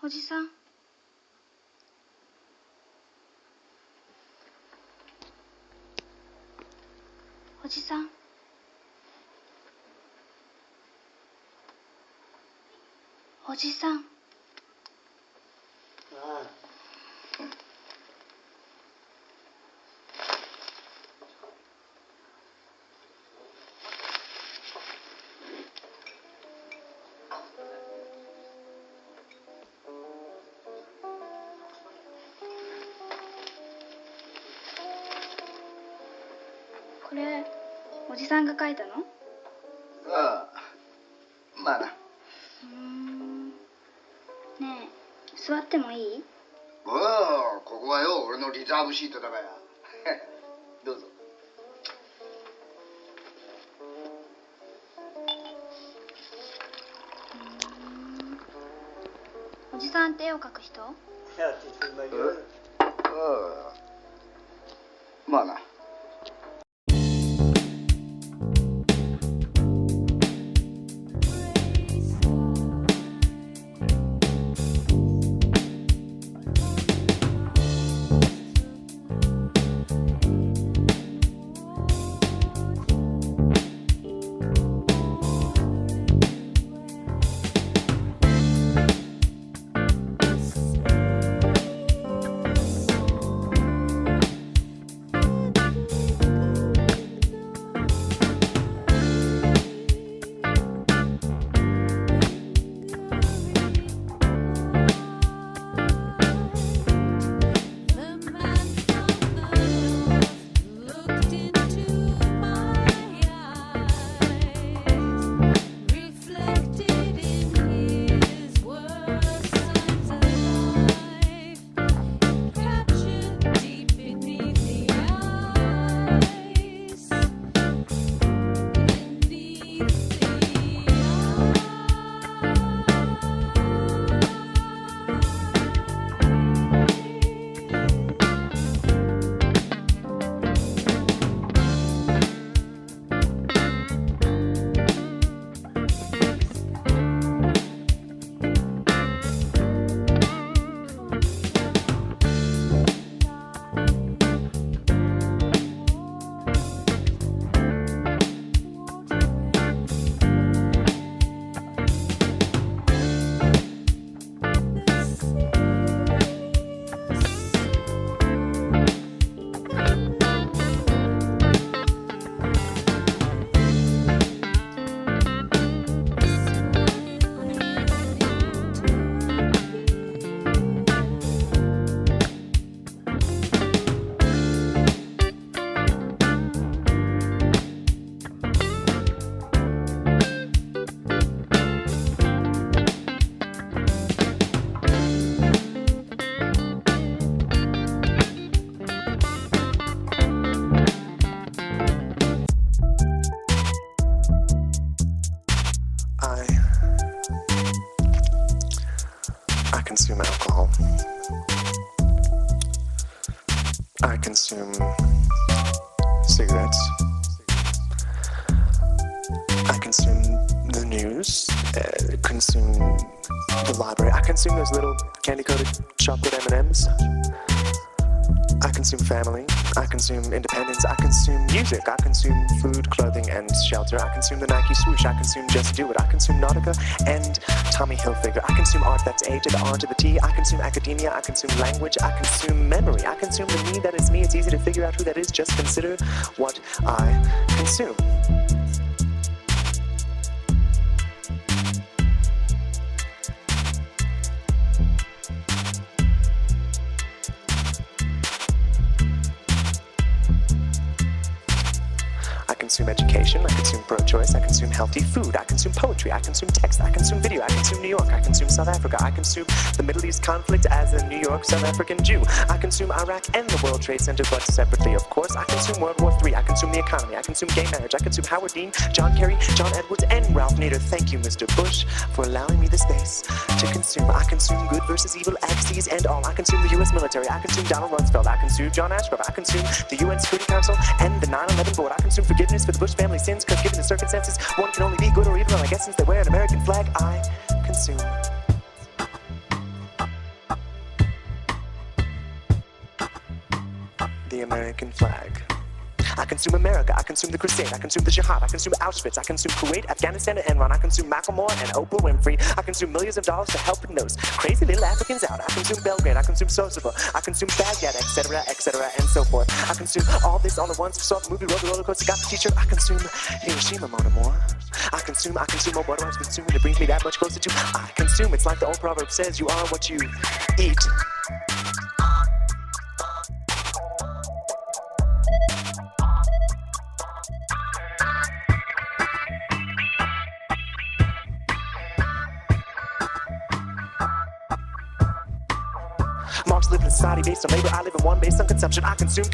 おじさん。おじさん。おじさん。これおじさんが書いたの？ああ、まあな。ねえ、座ってもいい？おお、ここはよ、俺のリザーブシートだからどうぞ。おじさんって絵を描く人？まあな。I consume alcohol. I consume cigarettes. I consume the news. Consume the library. I consume those little candy-coated chocolate M&Ms. I consume family. I consume independence. I consume music. I consume food, clothing, and shelter. I consume the Nike swoosh. I consume Just Do It. I consume Nautica and Tommy Hilfiger. I consume art that's A to the R to the T. I consume academia. I consume language. I consume memory. I consume the me that is me. It's easy to figure out who that is. Just consider what I consume. I consume education, I consume pro-choice, I consume healthy food, I consume poetry, I consume text, I consume video, I consume New York, I consume South Africa, I consume the Middle East conflict as a New York South African Jew, I consume Iraq and the World Trade Center, but separately, of course. I consume World War III, I consume the economy, I consume gay marriage, I consume Howard Dean, John Kerry, John Edwards, and Ralph Nader. Thank you, Mr. Bush, for allowing me the space to consume. I consume good versus evil, axes and all. I consume the U.S. military, I consume Donald Rumsfeld, I consume John Ashcroft, I consume the UN Security Council and the 9/11 board. I consume forgiveness for the Bush family sins, because given the circumstances, one can only be good or evil, and I guess since they wear an American flag, I consume the American flag. I consume America, I consume the Crusade, I consume the Jihad, I consume Auschwitz, I consume Kuwait, Afghanistan, and Enron, I consume Macklemore and Oprah Winfrey, I consume millions of dollars to help those crazy little Africans out, I consume Belgrade, I consume Kosovo, I consume Baghdad, etc., and so forth. I consume all this all at once, saw the movie, rode the roller coaster, got the t-shirt, I consume Hiroshima, mon amour. I consume, oh, what do I consume? It brings me that much closer to, I consume, it's like the old proverb says, you are what you eat. Marx lived in a society based on labor, I live in one based on consumption. I consume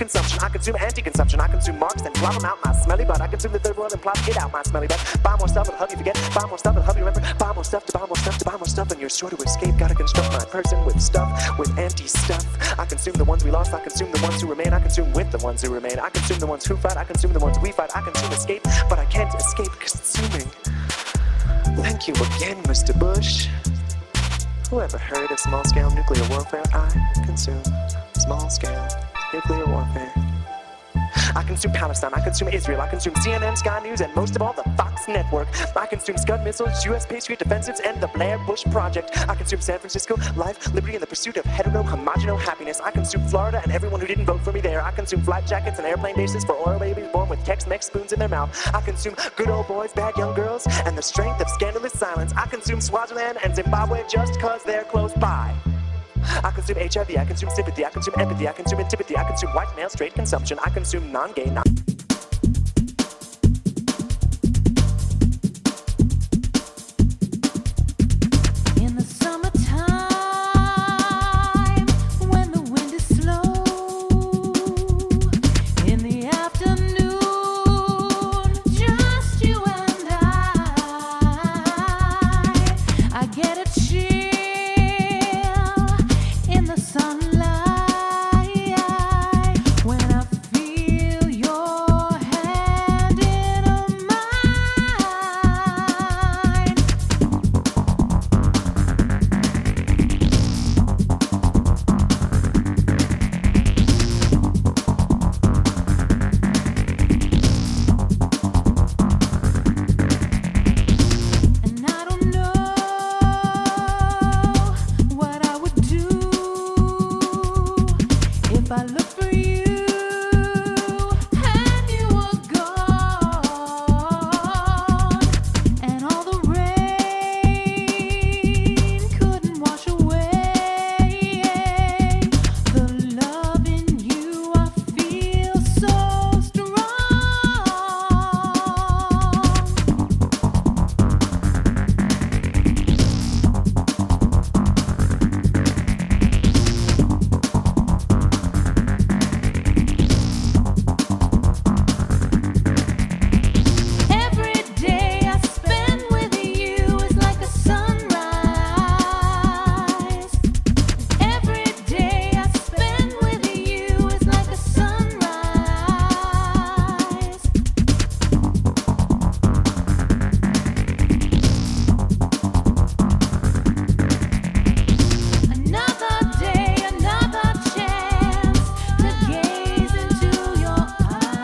anti-consumption. I consume Marx, then flop them out my smelly butt. I consume the third world and plot to get out my smelly butt. Buy more stuff, it'll help you forget. Buy more stuff, it'll help you remember. Buy more stuff to buy more stuff to buy more stuff, and you're sure to escape. Gotta construct my person with stuff, with anti-stuff. I consume the ones we lost, I consume the ones who remain. I consume with the ones who remain. I consume the ones who fight, I consume the ones we fight. I consume escape, but I can't escape consuming. Thank you again, Mr. Bush. Who ever heard of small-scale nuclear warfare? I consume small-scale nuclear warfare. I consume Palestine, I consume Israel, I consume CNN, Sky News, and most of all, the Fox Network. I consume Scud missiles, U.S. Patriot defensives, and the Blair Bush Project. I consume San Francisco, life, liberty, and the pursuit of hetero-homogeno happiness. I consume Florida and everyone who didn't vote for me there. I consume flight jackets and airplane bases for oil babies born with Tex-Mex spoons in their mouth. I consume good old boys, bad young girls, and the strength of scandalous silence. I consume Swaziland and Zimbabwe just cause they're close by. I consume HIV, I consume sympathy, I consume empathy, I consume antipathy, I consume white male straight consumption, I consume non-gay, In the summertime, when the wind is slow, in the afternoon, just you and I get a chill in the sunlight when I feel your hand in mine. And I don't know what I would do if I looked for you and you were gone, and all the rain couldn't wash away the love in you. I feel so strong. Every day I spend with you is like a sunrise. Every day I spend with you is like a sunrise. Another day, another chance to gaze into your eyes.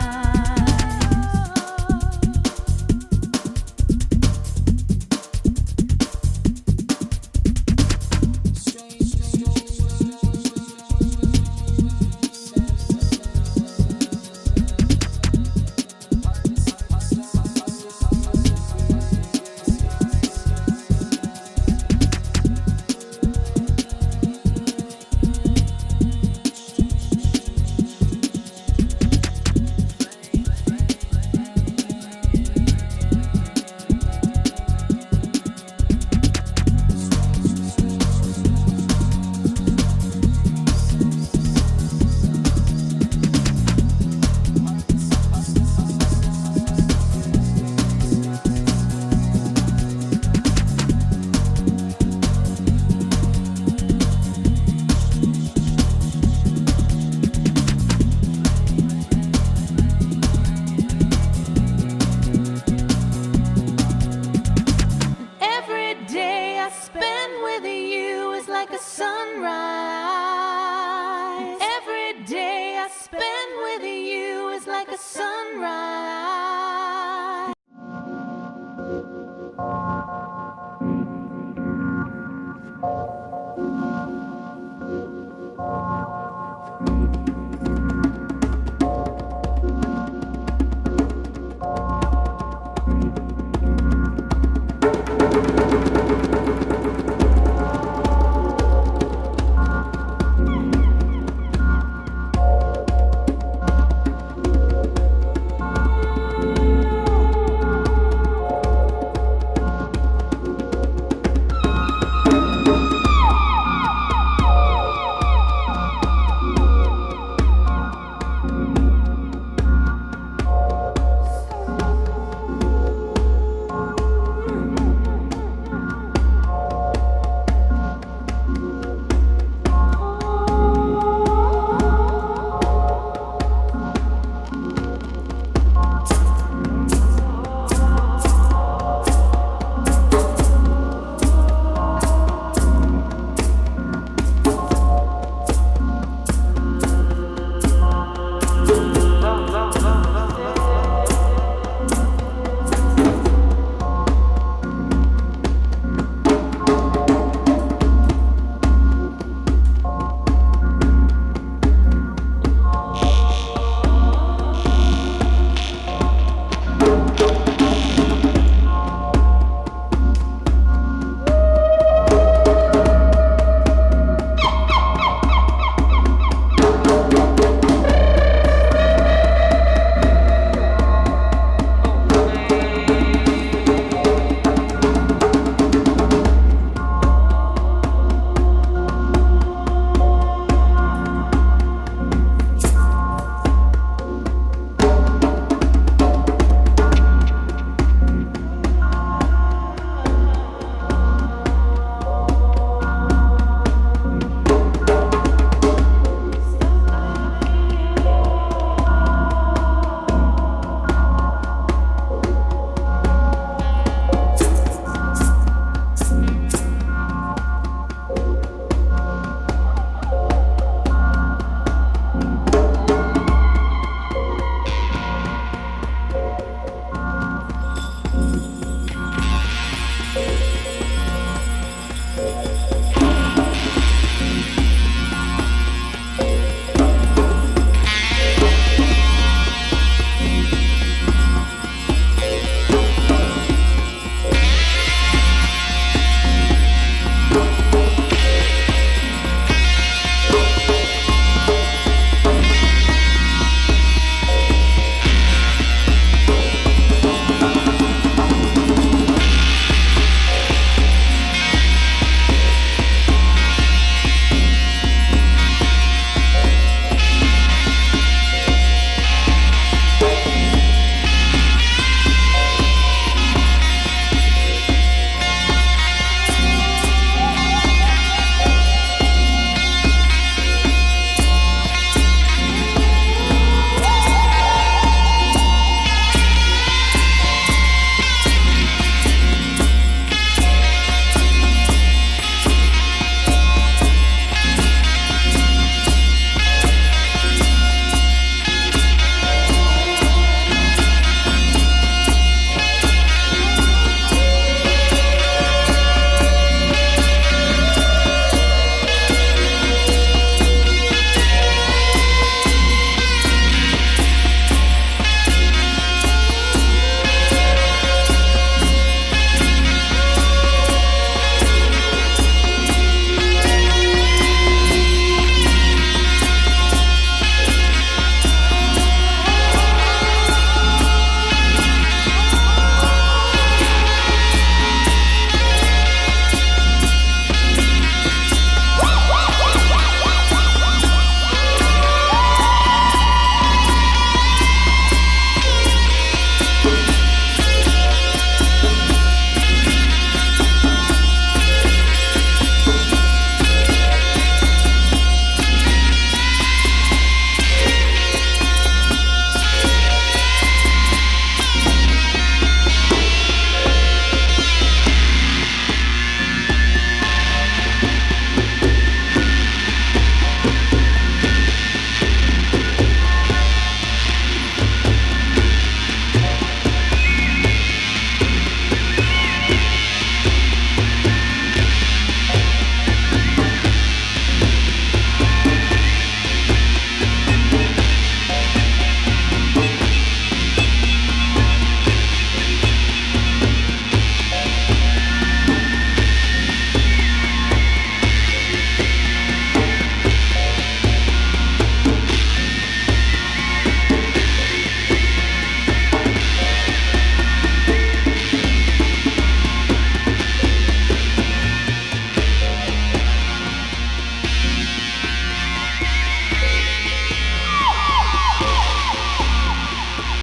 Every day I spend with you is like a sunrise. Every day I spend う